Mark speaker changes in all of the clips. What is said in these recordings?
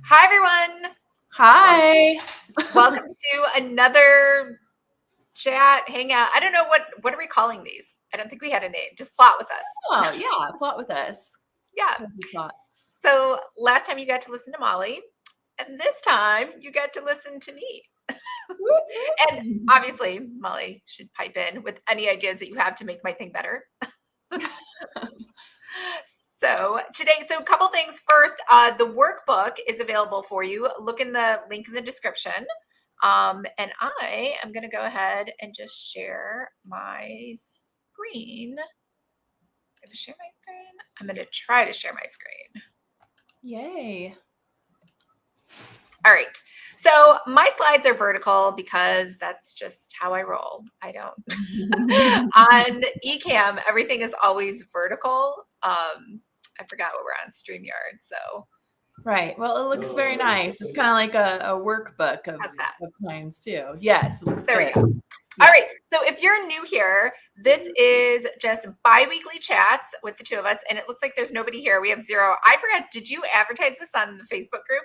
Speaker 1: Hi, everyone.
Speaker 2: Hi.
Speaker 1: Welcome to another chat, hangout. I don't know what are we calling these? I don't think we had a name. Just plot with us.
Speaker 2: Oh, yeah. Plot with us.
Speaker 1: Yeah.
Speaker 2: Cozy plots.
Speaker 1: So last time you got to listen to Molly, and this time you get to listen to me. And obviously, Molly should pipe in with any ideas that you have to make my thing better. So a couple things. First, the workbook is available for you. Look in the link in the description. And I am going to go ahead and just share my screen. I'm going to share my screen. I'm going to try to share my screen.
Speaker 2: Yay.
Speaker 1: All right. So my slides are vertical because that's just how I roll. I don't. On eCam, everything is always vertical. I forgot what we're on StreamYard. So.
Speaker 2: Right. Well, it looks very nice. It's kind of like a workbook of kinds too. Yes, it looks
Speaker 1: there
Speaker 2: good.
Speaker 1: We go. Yes. All right. So if you're new here, this is just bi-weekly chats with the two of us. And it looks like there's nobody here. We have 0. I forgot. Did you advertise this on the Facebook group?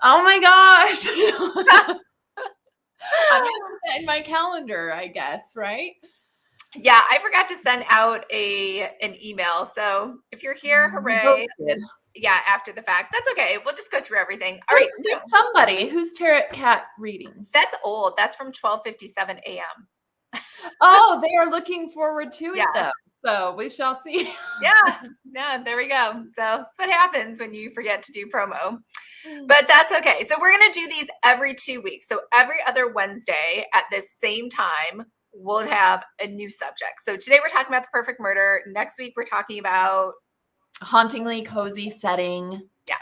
Speaker 2: Oh my gosh. I'm going to put that in my calendar, I guess, right?
Speaker 1: Yeah, I forgot to send out an email. So if you're here, hooray. Yeah, after the fact. That's okay. We'll just go through everything. All right.
Speaker 2: There's somebody who's Tarot Cat readings.
Speaker 1: That's old. That's from 12:57 a.m.
Speaker 2: Oh, they are looking forward to it, though. So we shall see.
Speaker 1: Yeah, there we go. So that's what happens when you forget to do promo. But that's okay. So we're going to do these every 2 weeks. So every other Wednesday at this same time, we'll have a new subject. So today we're talking about the perfect murder. Next week, we're talking about
Speaker 2: hauntingly cozy setting.
Speaker 1: Yeah.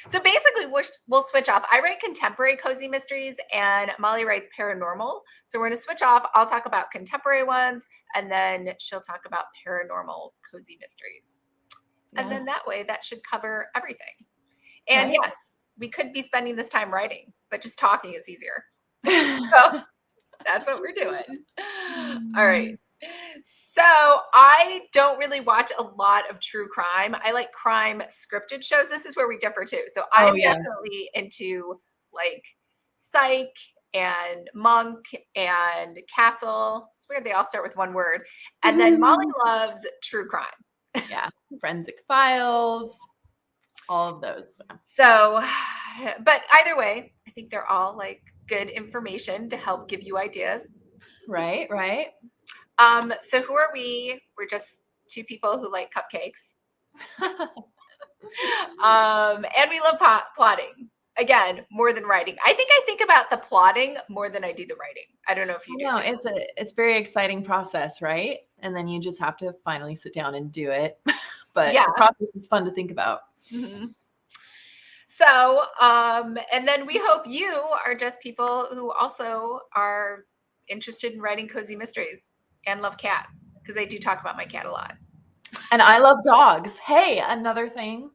Speaker 1: So basically, we'll switch off. I write contemporary cozy mysteries and Molly writes paranormal. So we're going to switch off. I'll talk about contemporary ones and then she'll talk about paranormal cozy mysteries. Yeah. And then that way, that should cover everything. And right. Yes, we could be spending this time writing, but just talking is easier. So that's what we're doing. All right. So I don't really watch a lot of true crime. I like crime scripted shows. This is where we differ too. So I'm definitely into like Psych and Monk and Castle. It's weird they all start with one word. And then Molly loves true crime.
Speaker 2: Yeah. Forensic Files. All of those.
Speaker 1: So, but either way, I think they're all like good information to help give you ideas.
Speaker 2: Right.
Speaker 1: So who are we? We're just two people who like cupcakes. And we love plotting. Again, more than writing. I think about the plotting more than I do the writing. I don't know if you do.
Speaker 2: No, it's a very exciting process, right? And then you just have to finally sit down and do it. But the process is fun to think about.
Speaker 1: Mm-hmm. So, and then we hope you are just people who also are interested in writing cozy mysteries and love cats, because I do talk about my cat a lot.
Speaker 2: And I love dogs. Hey, another thing,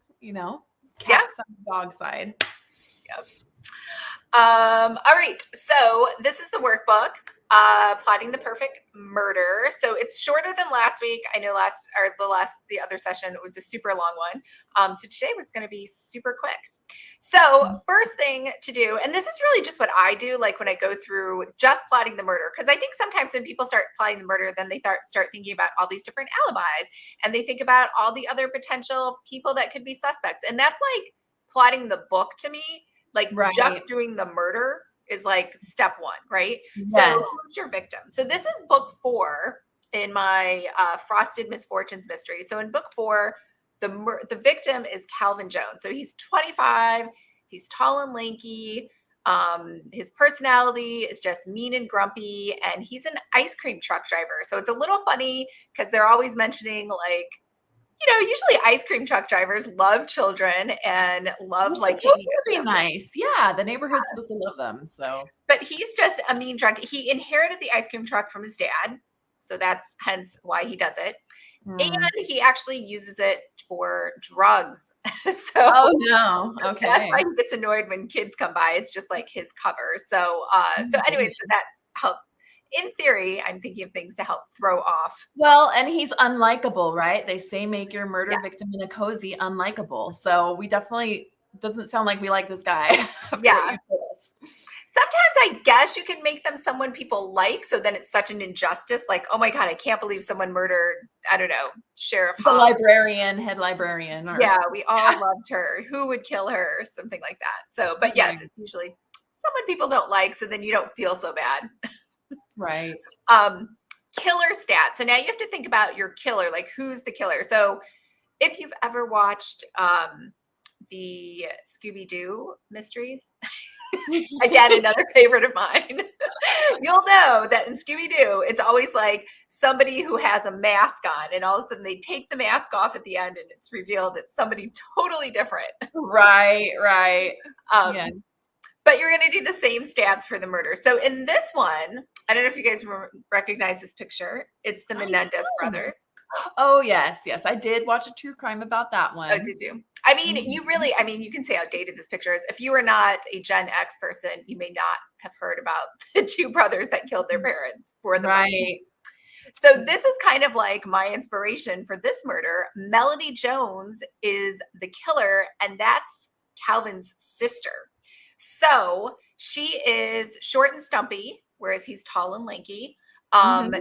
Speaker 2: cat side, dog side.
Speaker 1: Yep. All right. So this is the workbook, plotting the perfect murder. So it's shorter than last week. I know the other session was a super long one. So today it's going to be super quick. So first thing to do, and this is really just what I do, like when I go through just plotting the murder, because I think sometimes when people start plotting the murder, then they start thinking about all these different alibis and they think about all the other potential people that could be suspects. And that's like plotting the book to me. Like just doing the murder is like step 1, right? Yes. So who's your victim? So this is book 4 in my Frosted Misfortunes Mystery. So in book 4, the victim is Calvin Jones. So he's 25. He's tall and lanky. His personality is just mean and grumpy, and he's an ice cream truck driver. So it's a little funny because they're always mentioning like, usually ice cream truck drivers love children and love
Speaker 2: like supposed to be nice. Yeah, the neighborhood's supposed to love them. So,
Speaker 1: but he's just a mean drunk. He inherited the ice cream truck from his dad, so that's hence why he does it. And he actually uses it for drugs.
Speaker 2: Oh no, okay.
Speaker 1: That's why he gets annoyed when kids come by. It's just like his cover. So, anyways, so that helped. In theory, I'm thinking of things to help throw off.
Speaker 2: Well, and he's unlikable, right? They say make your murder victim in a cozy unlikable. So we definitely doesn't sound like we like this guy.
Speaker 1: Yeah. Sometimes I guess you can make them someone people like, so then it's such an injustice. Like, oh my God, I can't believe someone murdered, I don't know, Sheriff
Speaker 2: the
Speaker 1: Hall.
Speaker 2: librarian, head librarian. Or,
Speaker 1: yeah, we all loved her. Who would kill her? Something like that. So, but yes, it's usually someone people don't like, so then you don't feel so bad.
Speaker 2: Right.
Speaker 1: Killer stats. So now you have to think about your killer, like who's the killer. So if you've ever watched the Scooby-Doo mysteries, again, another favorite of mine, you'll know that in Scooby-Doo, it's always like somebody who has a mask on, and all of a sudden they take the mask off at the end and it's revealed it's somebody totally different.
Speaker 2: Right.
Speaker 1: Yes. But you're going to do the same stats for the murder. So in this one, I don't know if you guys recognize this picture. It's the Menendez brothers.
Speaker 2: Oh, yes. I did watch a true crime about that one.
Speaker 1: Oh, did you? I mean, you can say how dated this picture is. If you are not a Gen X person, you may not have heard about the two brothers that killed their parents for the money. So this is kind of like my inspiration for this murder. Melody Jones is the killer, and that's Calvin's sister. So she is short and stumpy, whereas he's tall and lanky.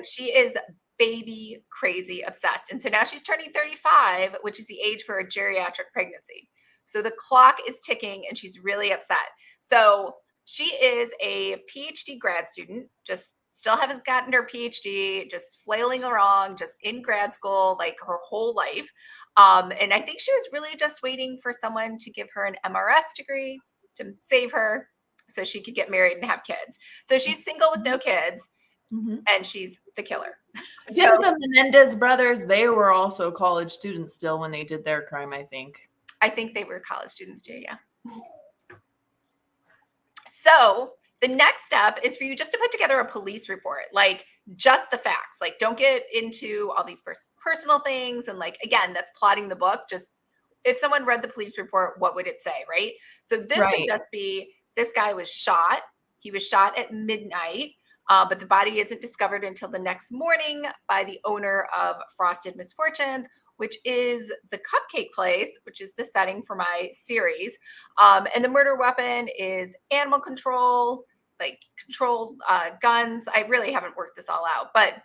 Speaker 1: She is baby crazy obsessed. And so now she's turning 35, which is the age for a geriatric pregnancy. So the clock is ticking and she's really upset. So she is a PhD grad student, just still haven't gotten her PhD, just flailing along, just in grad school, like her whole life. And I think she was really just waiting for someone to give her an MRS degree to save her so she could get married and have kids. So she's single with no kids. And she's the killer.
Speaker 2: Didn't the Menendez brothers, they were also college students still when they did their crime, I think.
Speaker 1: I think they were college students too, yeah. So the next step is for you just to put together a police report, like just the facts. Like don't get into all these personal things. And like, again, that's plotting the book. Just if someone read the police report, what would it say, right? So this would just be, this guy was shot. He was shot at midnight. But the body isn't discovered until the next morning by the owner of Frosted Misfortunes, which is the cupcake place, which is the setting for my series. And the murder weapon is animal control, like control guns. I really haven't worked this all out, but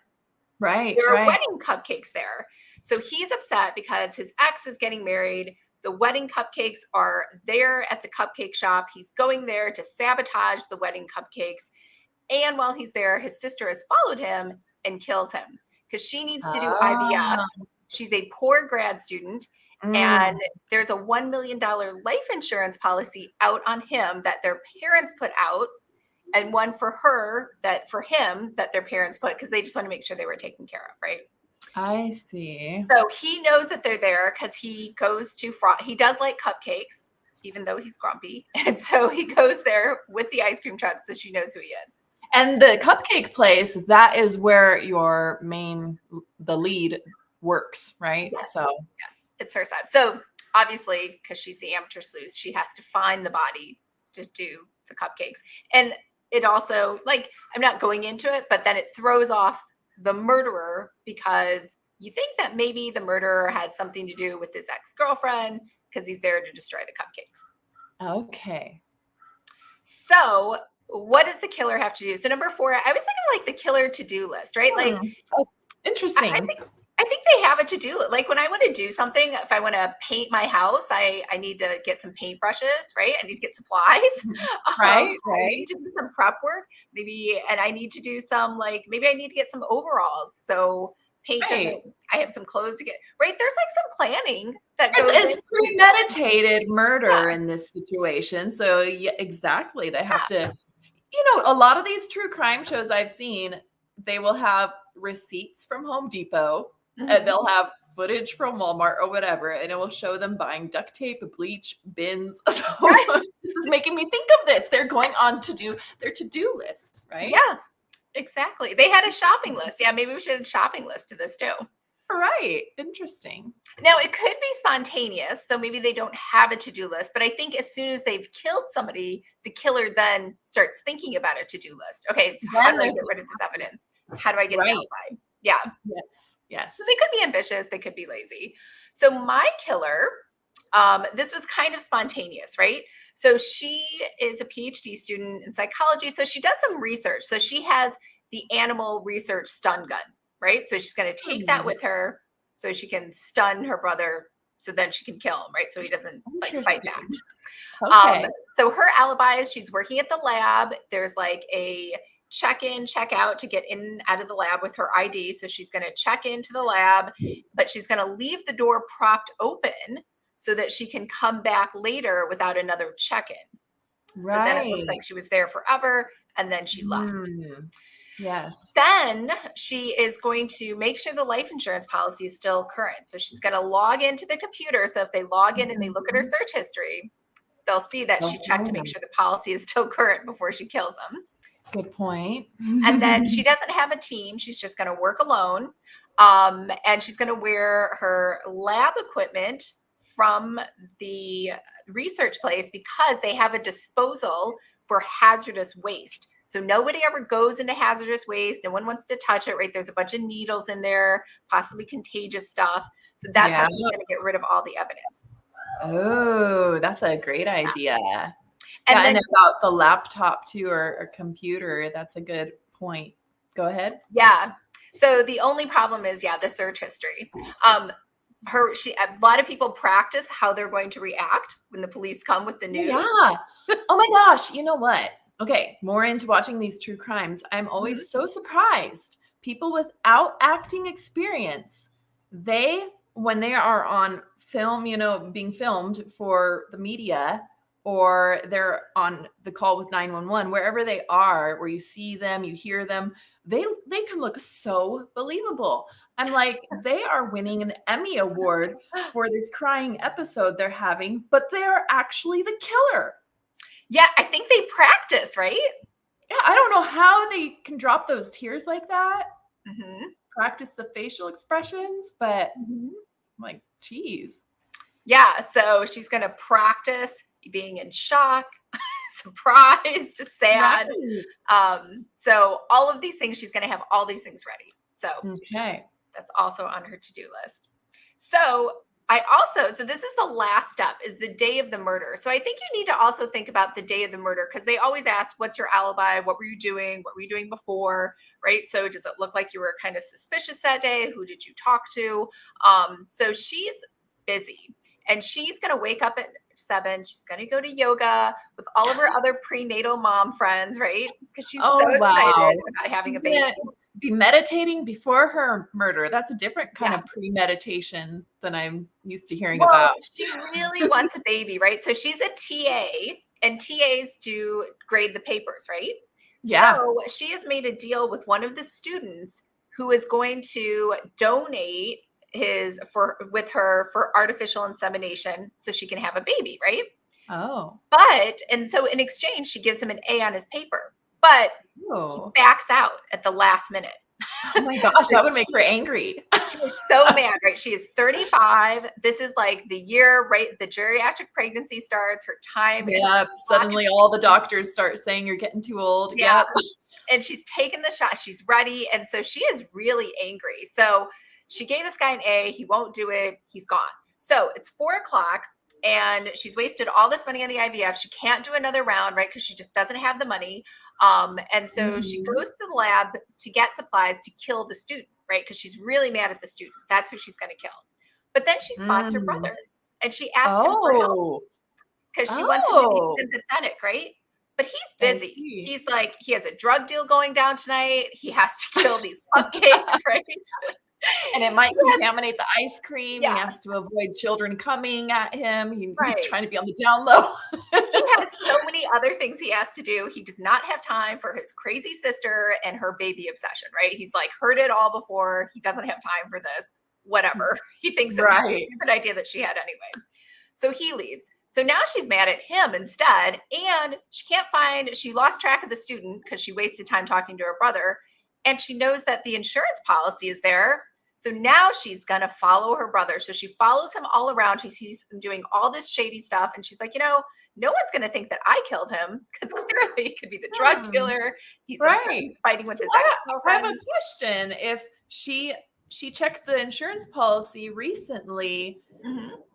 Speaker 1: there are wedding cupcakes there. So he's upset because his ex is getting married. The wedding cupcakes are there at the cupcake shop. He's going there to sabotage the wedding cupcakes. And while he's there, his sister has followed him and kills him because she needs to do IVF. She's a poor grad student, and there's a $1 million life insurance policy out on him that their parents put out, and one for him that their parents put because they just want to make sure they were taken care of, right?
Speaker 2: I see.
Speaker 1: So he knows that they're there because he goes to he does like cupcakes, even though he's grumpy. And so he goes there with the ice cream truck so she knows who he is.
Speaker 2: And the cupcake place, that is where the lead works, right?
Speaker 1: Yes. Yes, it's her side. So obviously, because she's the amateur sleuth, she has to find the body to do the cupcakes. And it also, like, I'm not going into it, but then it throws off the murderer because you think that maybe the murderer has something to do with his ex-girlfriend because he's there to destroy the cupcakes.
Speaker 2: Okay.
Speaker 1: So what does the killer have to do? So number 4, I was thinking like the killer to-do list, right? Like,
Speaker 2: interesting.
Speaker 1: I think they have a to-do list. Like when I want to do something, if I want to paint my house, I need to get some paintbrushes, right? I need to get supplies. I need to do some prep work, maybe, and I need to do some maybe I need to get some overalls. So paint doesn't. I have some clothes to get. Right? There's like some planning that goes.
Speaker 2: It's premeditated murder in this situation. So yeah, exactly. They have to. A lot of these true crime shows I've seen, they will have receipts from Home Depot and they'll have footage from Walmart or whatever, and it will show them buying duct tape, bleach, bins. So this is making me think of this. They're going on to do their to-do list, right?
Speaker 1: Yeah, exactly. They had a shopping list. Yeah, maybe we should add a shopping list to this too.
Speaker 2: Right. Interesting.
Speaker 1: Now, it could be spontaneous, so maybe they don't have a to-do list, but I think as soon as they've killed somebody, the killer then starts thinking about a to-do list. Okay, so how do I get rid of this evidence? How do I get it alibi? Yeah.
Speaker 2: Yes.
Speaker 1: So they could be ambitious, they could be lazy. So my killer This was kind of spontaneous, right? So she is a PhD student in psychology. So she does some research. So she has the animal research stun gun, right? So she's going to take that with her so she can stun her brother so then she can kill him, right? So he doesn't like fight back.
Speaker 2: Okay.
Speaker 1: So her alibi is she's working at the lab. There's like a check-in, check-out to get in and out of the lab with her ID. So she's going to check into the lab, but she's going to leave the door propped open so that she can come back later without another check-in.
Speaker 2: Right.
Speaker 1: So then it looks like she was there forever and then she left.
Speaker 2: Yes.
Speaker 1: Then she is going to make sure the life insurance policy is still current. So she's going to log into the computer. So if they log in and they look at her search history, they'll see that she checked to make sure the policy is still current before she kills him.
Speaker 2: Good point.
Speaker 1: And then she doesn't have a team. She's just going to work alone. And she's going to wear her lab equipment from the research place because they have a disposal for hazardous waste. So nobody ever goes into hazardous waste. No one wants to touch it, right? There's a bunch of needles in there, possibly contagious stuff. So that's how she's going to get rid of all the evidence.
Speaker 2: Oh, that's a great idea.
Speaker 1: And then,
Speaker 2: about the laptop too, or computer, that's a good point. Go ahead.
Speaker 1: Yeah. So the only problem is, the search history. A lot of people practice how they're going to react when the police come with the news.
Speaker 2: Yeah. Oh my gosh. You know what? Okay. More into watching these true crimes. I'm always so surprised. People without acting experience, when they are on film, being filmed for the media, or they're on the call with 911, wherever they are, where you see them, you hear them, they can look so believable. I'm like, they are winning an Emmy Award for this crying episode they're having, but they are actually the killer.
Speaker 1: Yeah, I think they practice, right?
Speaker 2: Yeah, I don't know how they can drop those tears like that. Practice the facial expressions, but I'm like, geez.
Speaker 1: Yeah, so she's going to practice being in shock, surprised, sad. Right. So all of these things, she's going to have all these things ready. So that's also on her to-do list. So this is the last step, is the day of the murder. So I think you need to also think about the day of the murder, because they always ask, what's your alibi? What were you doing? What were you doing before? Right? So does it look like you were kind of suspicious that day? Who did you talk to? So she's busy, and she's going to wake up at 7. She's going to go to yoga with all of her other prenatal mom friends, right? Because she's so excited about having a baby.
Speaker 2: Be meditating before her murder. That's a different kind of premeditation than I'm used to hearing about.
Speaker 1: She really wants a baby, right? So she's a TA, and TAs do grade the papers, right? Yeah. So she has made a deal with one of the students who is going to donate with her for artificial insemination so she can have a baby, right?
Speaker 2: Oh.
Speaker 1: And so in exchange, she gives him an A on his paper, but he backs out at the last minute.
Speaker 2: Oh my gosh, that would make her angry.
Speaker 1: She is so mad, right? She is 35. This is like the year, right? The geriatric pregnancy starts, her time.
Speaker 2: Yep. Suddenly all the doctors start saying you're getting too old.
Speaker 1: Yeah. Yep. And she's taken the shot. She's ready. And so she is really angry. So she gave this guy an A. He won't do it. He's gone. So it's 4:00. And she's wasted all this money on the IVF. She can't do another round, right? Because she just doesn't have the money. And so she goes to the lab to get supplies to kill the student, right? Because she's really mad at the student. That's who she's going to kill. But then she spots her brother, and she asks him for help because she wants him to be sympathetic, right? But he's busy. He's like, he has a drug deal going down tonight. He has to kill these cupcakes, right?
Speaker 2: And it might contaminate the ice cream. Yeah. He has to avoid children coming at him. He's trying to be on the down low.
Speaker 1: He has so many other things he has to do. He does not have time for his crazy sister and her baby obsession, right? He's like heard it all before. He doesn't have time for this. Whatever. He thinks it was a good idea that she had anyway. So he leaves. So now she's mad at him instead. And she lost track of the student because she wasted time talking to her brother. And she knows that the insurance policy is there. So now she's going to follow her brother. So she follows him all around. She sees him doing all this shady stuff. And she's like, no one's going to think that I killed him, because clearly it could be the drug dealer. He's fighting with his ex-girlfriend.
Speaker 2: I have a question. If she checked the insurance policy recently,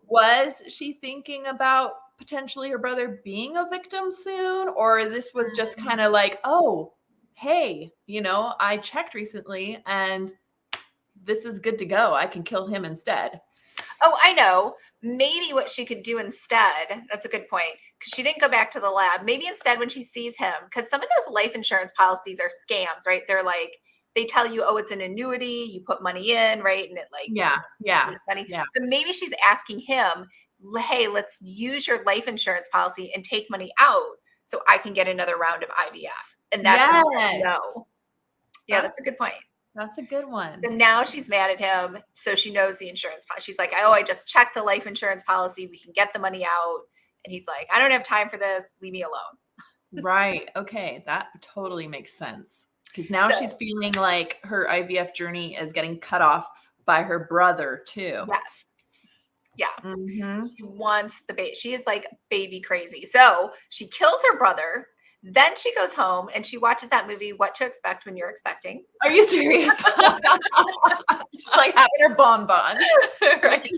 Speaker 2: was she thinking about potentially her brother being a victim soon? Or this was just kind of like, oh, hey, I checked recently and this is good to go. I can kill him instead.
Speaker 1: Oh, I know. Maybe what she could do instead, that's a good point, because she didn't go back to the lab. Maybe instead when she sees him, because some of those life insurance policies are scams, right? They're like, they tell you, oh, it's an annuity, you put money in, right? And it like
Speaker 2: Yeah.
Speaker 1: money.
Speaker 2: Yeah.
Speaker 1: So maybe she's asking him, hey, let's use your life insurance policy and take money out so I can get another round of IVF. And that's when he said
Speaker 2: Yes.
Speaker 1: no. Yeah, that's a good point.
Speaker 2: That's a good one.
Speaker 1: So now she's mad at him. So she knows the insurance policy. She's like, oh, I just checked the life insurance policy. We can get the money out. And he's like, I don't have time for this. Leave me alone.
Speaker 2: Right. Okay. That totally makes sense. Because now she's feeling like her IVF journey is getting cut off by her brother too.
Speaker 1: Yes. Yeah.
Speaker 2: Mm-hmm.
Speaker 1: She wants the baby. She is like baby crazy. So she kills her brother. Then she goes home and she watches that movie, What to Expect When You're Expecting.
Speaker 2: Are you serious? She's like having her bonbons,
Speaker 1: right?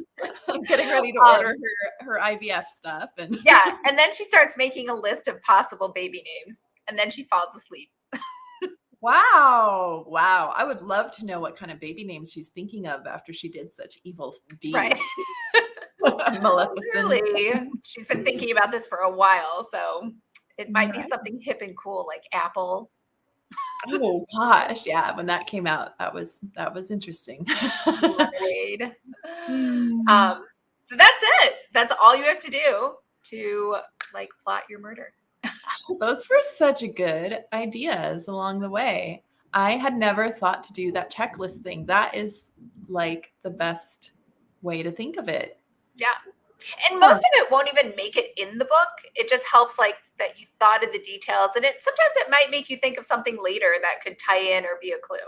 Speaker 2: Getting ready to order her IVF stuff. And
Speaker 1: yeah. And then she starts making a list of possible baby names. And then she falls asleep.
Speaker 2: Wow. Wow. I would love to know what kind of baby names she's thinking of after she did such evil deeds.
Speaker 1: Right.
Speaker 2: Maleficent.
Speaker 1: Really, she's been thinking about this for a while, so it might be something hip and cool like Apple.
Speaker 2: Oh gosh, yeah. When that came out, that was interesting.
Speaker 1: Lemonade. So that's it. That's all you have to do to like plot your murder.
Speaker 2: Those were such good ideas along the way. I had never thought to do that checklist thing. That is like the best way to think of it.
Speaker 1: Yeah. And most of it won't even make it in the book. It just helps like that you thought of the details, and sometimes it might make you think of something later that could tie in or be a clue.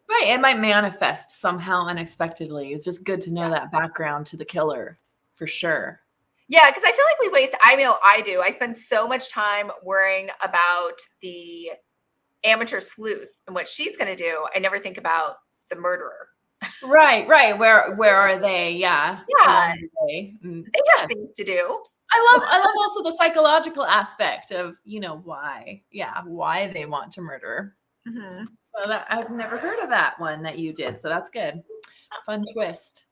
Speaker 2: Right. It might manifest somehow unexpectedly. It's just good to know that background to the killer for sure.
Speaker 1: Yeah, because I feel like I do. I spend so much time worrying about the amateur sleuth and what she's going to do. I never think about the murderer.
Speaker 2: Right. Where are they? Yeah.
Speaker 1: Yeah.
Speaker 2: They
Speaker 1: have things to do.
Speaker 2: I love also the psychological aspect of, why they want to murder.
Speaker 1: Mm-hmm.
Speaker 2: So that I've never heard of that one that you did. So that's good. Fun twist.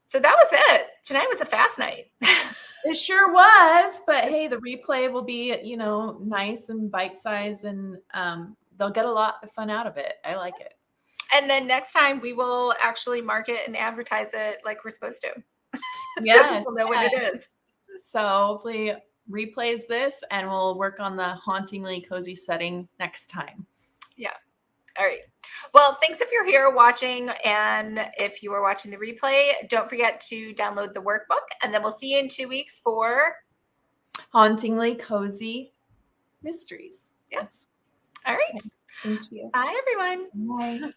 Speaker 1: So that was it. Tonight was a fast night.
Speaker 2: It sure was. But hey, the replay will be, nice and bite-sized, and they'll get a lot of fun out of it. I like it. And
Speaker 1: then next time we will actually market and advertise it like we're supposed to.
Speaker 2: Yeah,
Speaker 1: so people know what it is.
Speaker 2: So hopefully replays this, and we'll work on the hauntingly cozy setting next time.
Speaker 1: Yeah. All right. Well, thanks if you're here watching, and if you are watching the replay, don't forget to download the workbook, and then we'll see you in 2 weeks for
Speaker 2: Hauntingly Cozy Mysteries. Yes.
Speaker 1: All right.
Speaker 2: Thank you.
Speaker 1: Bye, everyone.
Speaker 2: Bye.